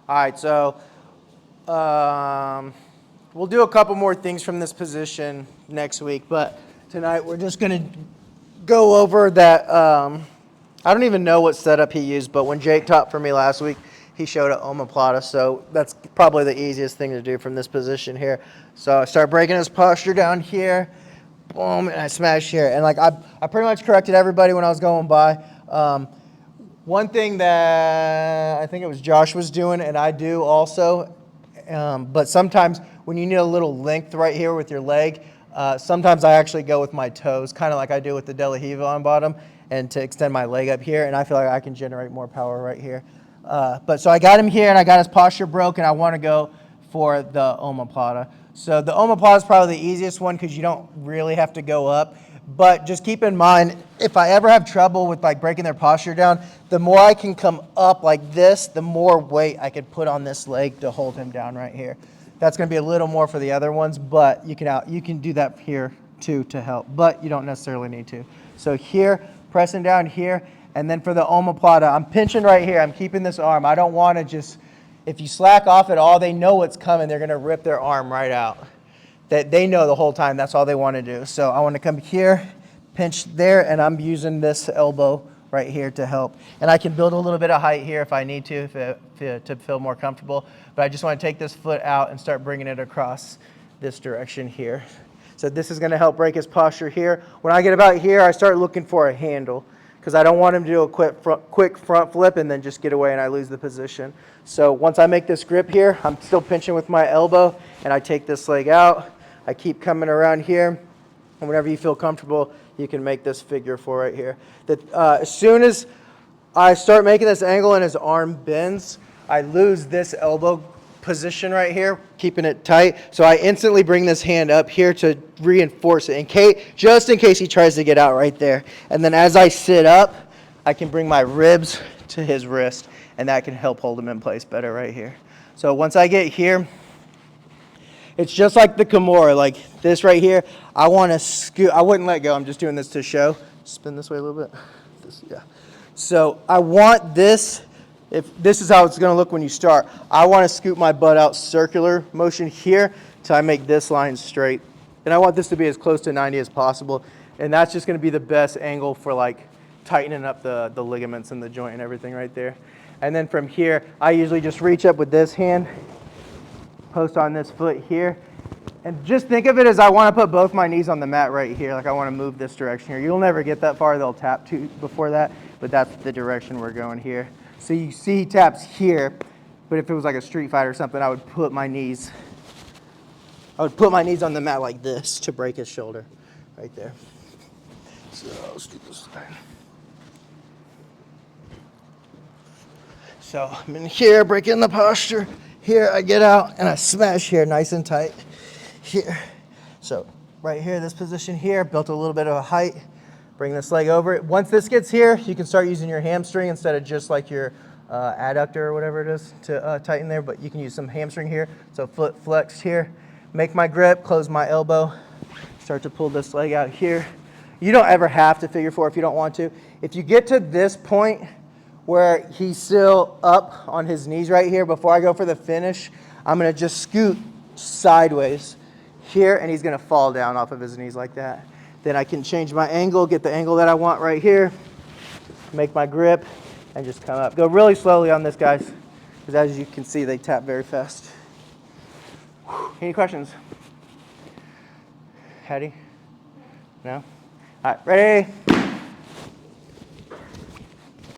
All right, so we'll do a couple more things from this position next week, but tonight we're just going to go over that. I don't even know what setup he used, but when Jake taught for me last week, he showed an Omoplata, so that's probably the easiest thing to do from this position here. So I start breaking his posture down here, boom, and I smash here. And like I pretty much corrected everybody when I was going by. One thing that I think it was Josh was doing, and I do also, but sometimes when you need a little length right here with your leg, sometimes I actually go with my toes, kind of like I do with the De La Hiva on bottom, and to extend my leg up here, and I feel like I can generate more power right here. But so I got him here, and I got his posture broke, and I want to go for the Omoplata. So the Omoplata is probably the easiest one because you don't really have to go up. But just keep in mind, if I ever have trouble with like breaking their posture down, the more I can come up like this, the more weight I could put on this leg to hold him down right here. That's going to be a little more for the other ones, but you can do that here too to help, but you don't necessarily need to. So here, pressing down here, and then for the Omoplata, I'm pinching right here. I'm keeping this arm. I don't want to just, if you slack off at all, they know what's coming. They're going to rip their arm right out. That they know the whole time that's all they want to do. So I want to come here, pinch there, and I'm using this elbow right here to help. And I can build a little bit of height here if I need to feel more comfortable. But I just want to take this foot out and start bringing it across this direction here. So this is going to help break his posture here. When I get about here, I start looking for a handle because I don't want him to do a quick front flip and then just get away and I lose the position. So once I make this grip here, I'm still pinching with my elbow and I take this leg out. I keep coming around here, and whenever you feel comfortable, you can make this figure 4 right here. As soon as I start making this angle and his arm bends, I lose this elbow position right here, keeping it tight. So I instantly bring this hand up here to reinforce it, just in case he tries to get out right there. And then as I sit up, I can bring my ribs to his wrist, and that can help hold him in place better right here. So once I get here, it's just like the Kimura, like this right here. I want to scoot. I wouldn't let go. I'm just doing this to show. Spin this way a little bit. Yeah. So I want this. If this is how it's going to look when you start, I want to scoot my butt out circular motion here till I make this line straight. And I want this to be as close to 90 as possible. And that's just going to be the best angle for like tightening up the ligaments in the joint and everything right there. And then from here, I usually just reach up with this hand, post on this foot here, and just think of it as I want to put both my knees on the mat right here, like I want to move this direction here. You'll never get that far, they'll tap to before that, but that's the direction we're going here. So you see he taps here, but if it was like a street fight or something, I would put my knees on the mat like this to break his shoulder right there. So let's do this side. So I'm in here, breaking the posture. Here I get out and I smash here nice and tight here. So right here, this position here, built a little bit of a height. Bring this leg over it. Once this gets here, you can start using your hamstring instead of just like your adductor or whatever it is to tighten there, but you can use some hamstring here. So foot flexed here. Make my grip, close my elbow, start to pull this leg out here. You don't ever have to figure 4 if you don't want to. If you get to this point where he's still up on his knees right here, before I go for the finish, I'm going to just scoot sideways here, and he's going to fall down off of his knees like that. Then I can change my angle, get the angle that I want right here, make my grip, and just come up. Go really slowly on this, guys, because as you can see, they tap very fast. Any questions? Hattie? No? All right, ready?